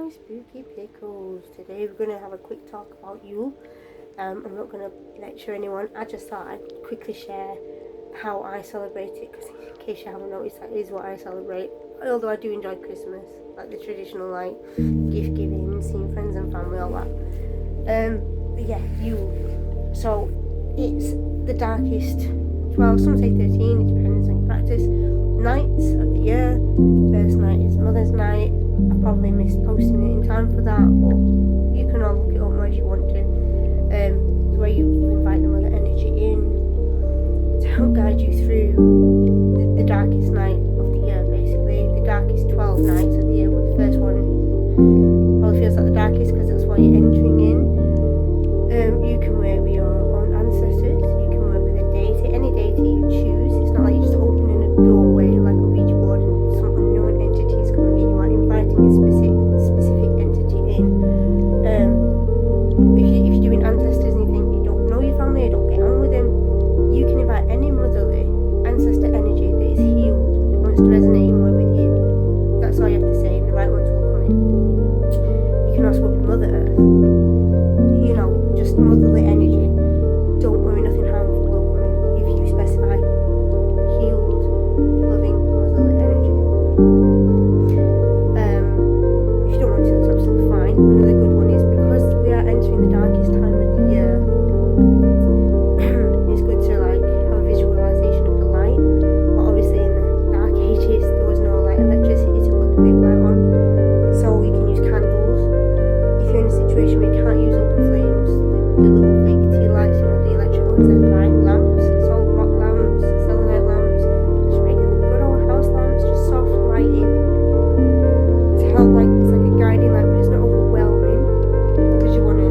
my spooky pickles. Today we're going to have a quick talk about Yule. I'm not going to lecture anyone. I just thought I'd quickly share how I celebrate it, because in case you haven't noticed, that is what I celebrate. Although I do enjoy Christmas, like the traditional gift giving, seeing friends and family, all that. But yeah, Yule. So it's the darkest 12, some say 13, it depends on your practice, nights of the year. First night is Mother's Night. I probably missed posting it in time for that, but you can all look it up if you want to. Where you invite the mother energy in to help guide you through the darkest night of the year, basically. The darkest 12 nights of the year, but the first one probably feels like the darkest because that's why you're entering in. You can work with your own ancestors, you can work with a deity, any deity you choose. It's not like you're just opening a doorway like a Ouija board and some unknown entity is coming in. You are inviting a specific entity in. If you're doing ancestors and you think you don't know your family, you don't get on with them, you can invite any motherly ancestor energy that is healed, that wants to resonate and work with you. That's all you have to say, and the right ones will come in. You can also work with Mother Earth. Just motherly energy. Don't worry, nothing harmful will come in if you specify healed, loving, motherly energy. If you don't want to, that's absolutely fine. Another good one is, because we are entering the darkest time of the year, it's good to have a visualization of the light. But obviously in the dark ages there was no electricity to put the big light on, so you can use candles. If you're in a situation where you can't use open flames, the little fake tea lights, the electric ones, they're fine. Lamps, salt rock lamps, selenite lamps, just regular good old house lamps, just soft lighting to help, it's like a guiding light, but it's not overwhelming, because you want to,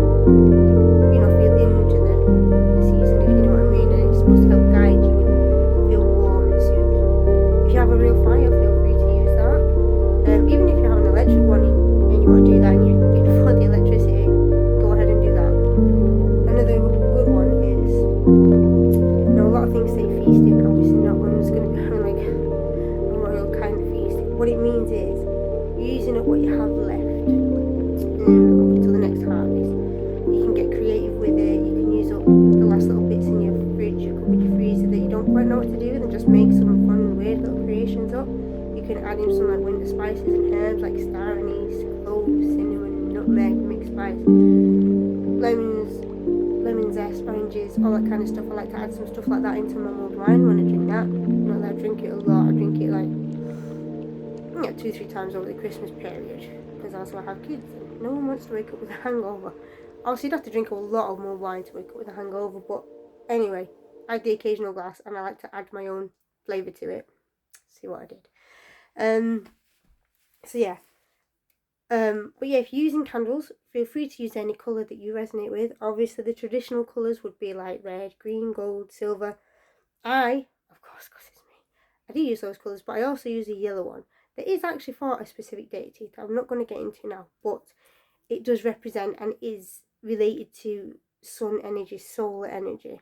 feel into the season, if you know what I mean, and it's supposed to help guide you and feel warm and soothing. If you have a real fire, feel free to use that. Even if you have an electric one and you want to do that and you can afford the electricity, go ahead and do that. Another good one is, a lot of things say feasting, obviously not one's going to be having a royal kind of feast. What it means is you're using up what you have left up until the next harvest. You can get creative with it. You can use up the last little bits in your fridge, your cupboard, your freezer that you don't quite know what to do with, and just make some fun, weird little creations up. You can add in some winter spices and herbs like star anise, cloves, cinnamon, nutmeg, mixed spice, lemon zest, oranges, all that kind of stuff. I like to add some stuff like that into my mulled wine when I drink that. Not that I drink it a lot, I drink it 2-3 times over the Christmas period, because also I have kids and no one wants to wake up with a hangover. Obviously you'd have to drink a lot of mulled wine to wake up with a hangover, but anyway, I had the occasional glass and I like to add my own flavour to it. See what I did. But yeah, if you're using candles, feel free to use any colour that you resonate with. Obviously the traditional colours would be like red, green, gold, silver. Of course, because it's me, I do use those colours, but I also use a yellow one that is actually for a specific deity that I'm not going to get into now, but it does represent and is related to sun energy, solar energy,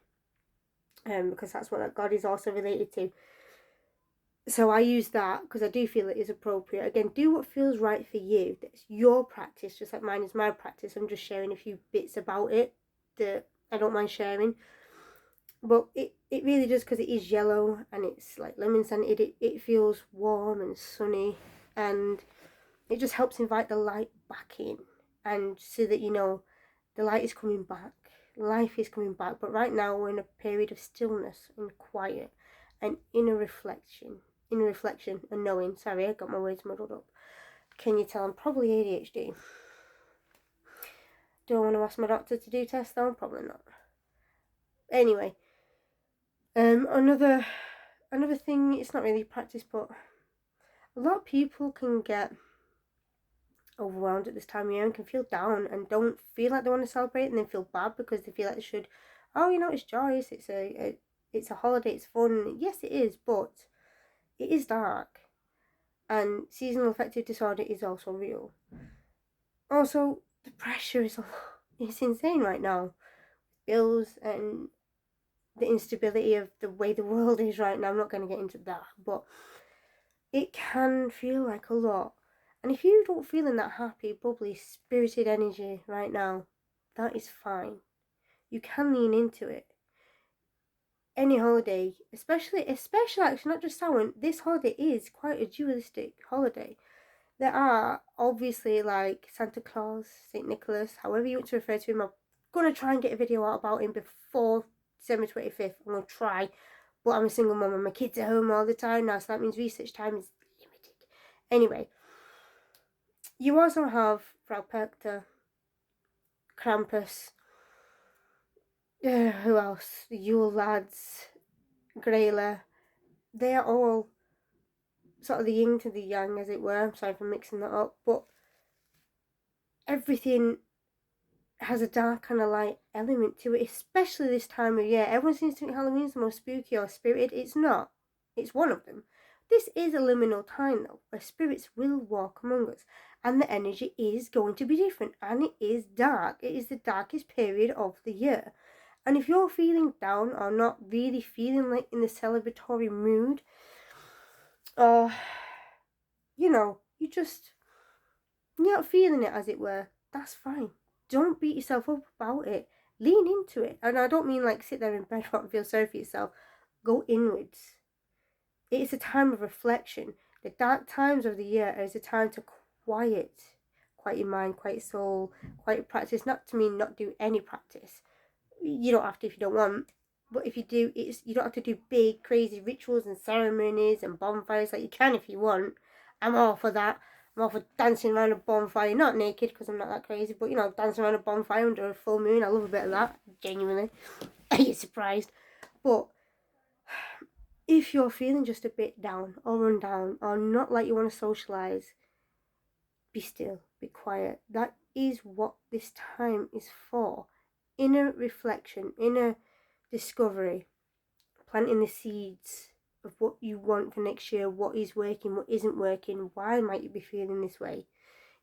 because that's what that god is also related to. So I use that because I do feel it is appropriate. Again, do what feels right for you. That's your practice, just like mine is my practice. I'm just sharing a few bits about it that I don't mind sharing. But it really does, because it is yellow and it's lemon scented. It feels warm and sunny, and it just helps invite the light back in, and so that the light is coming back, life is coming back. But right now we're in a period of stillness and quiet and inner reflection and knowing. Sorry, I got my words muddled up. Can you tell I'm probably ADHD? Do I want to ask my doctor to do tests though? Probably not. Anyway, another thing, it's not really practice, but a lot of people can get overwhelmed at this time of year and can feel down and don't feel like they want to celebrate, and then feel bad because they feel like they should. It's joyous, it's a holiday, it's fun. Yes, it is, but it is dark, and seasonal affective disorder is also real. Also, the pressure is insane right now. Bills and the instability of the way the world is right now. I'm not going to get into that, but it can feel like a lot. And if you don't feel in that happy, bubbly, spirited energy right now, that is fine. You can lean into it. Any holiday, especially actually not just Samhain, this holiday is quite a dualistic holiday. There are obviously like Santa Claus, St. Nicholas, however you want to refer to him. I'm going to try and get a video out about him before December 25th. I'm going to try. But I'm a single mum and my kids are home all the time now, so that means research time is limited. Anyway, you also have Frau Perkta, Krampus, who else? The Yule lads, Grayla. They are all sort of the yin to the yang, as it were. I'm sorry for mixing that up, but everything has a dark and a light element to it, especially this time of year. Everyone seems to think Halloween's the most spooky or spirited. It's not. It's one of them. This is a liminal time, though, where spirits will walk among us, and the energy is going to be different, and it is dark. It is the darkest period of the year. And if you're feeling down or not really feeling like in the celebratory mood, or, you're not feeling it, as it were, that's fine. Don't beat yourself up about it. Lean into it. And I don't mean like sit there in bed and feel sorry for yourself. Go inwards. It is a time of reflection. The dark times of the year is a time to quiet your mind, quiet your soul, quiet practice. Not to mean not do any practice. You don't have to if you don't want. But if you do, you don't have to do big, crazy rituals and ceremonies and bonfires. Like, you can if you want. I'm all for that. I'm all for dancing around a bonfire. Not naked, because I'm not that crazy. But, dancing around a bonfire under a full moon. I love a bit of that. Genuinely. I get surprised. But if you're feeling just a bit down or run down or not like you want to socialise, be still. Be quiet. That is what this time is for. Inner reflection. Inner discovery, planting the seeds of what you want for next year, what is working, what isn't working, why might you be feeling this way.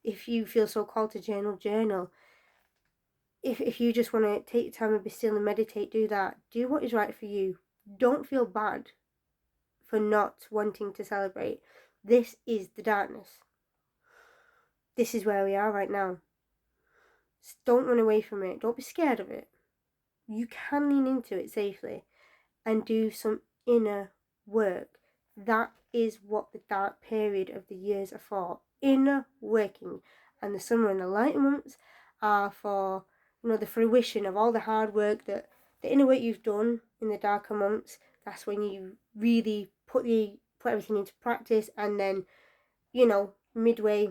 If you feel so called to journal. If you just want to take your time and be still and meditate, do that. Do what is right for you. Don't feel bad for not wanting to celebrate. This is the darkness. This is where we are right now. Just don't run away from it. Don't be scared of it. You can lean into it safely and do some inner work. That is what the dark period of the years are for. Inner working. And the summer and the light months are for, the fruition of all the hard work, that the inner work you've done in the darker months. That's when you really put everything into practice, and then, midway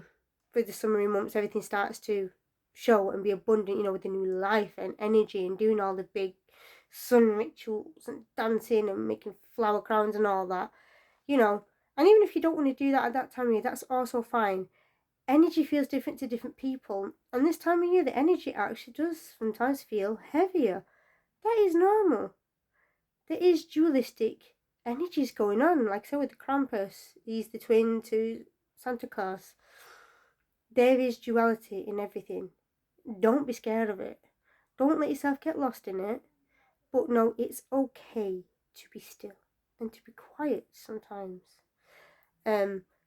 through the summery months, everything starts to show and be abundant, with the new life and energy and doing all the big sun rituals and dancing and making flower crowns and all that, and even if you don't want to do that at that time of year, that's also fine. Energy feels different to different people, and this time of year the energy actually does sometimes feel heavier. That is normal. There is dualistic energies going on, like I said with the Krampus. He's the twin to Santa Claus. There is duality in everything. Don't be scared of it. Don't let yourself get lost in it. But no, it's okay to be still and to be quiet sometimes.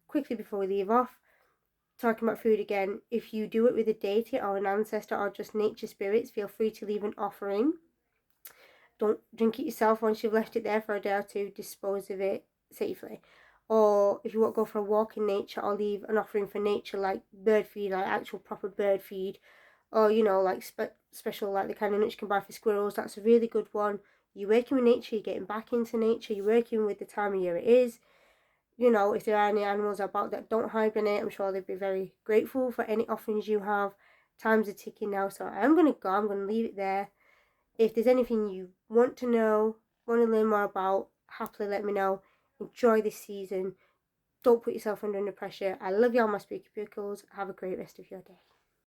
Quickly before we leave off, talking about food again, if you do it with a deity or an ancestor or just nature spirits, feel free to leave an offering. Don't drink it yourself once you've left it there for a day or two. Dispose of it safely. Or if you want to go for a walk in nature, or leave an offering for nature, like bird feed, like actual proper bird feed, or like special, like the kind of nuts you can buy for squirrels. That's a really good one. You're working with nature, you're getting back into nature, you're working with the time of year it is. If there are any animals about that don't hibernate, I'm sure they'd be very grateful for any offerings you have. Times are ticking now, so I'm going to leave it there. If there's anything you want to know, want to learn more about, happily let me know. Enjoy this season. Don't put yourself under pressure. I love you all, my spooky pickles. Have a great rest of your day.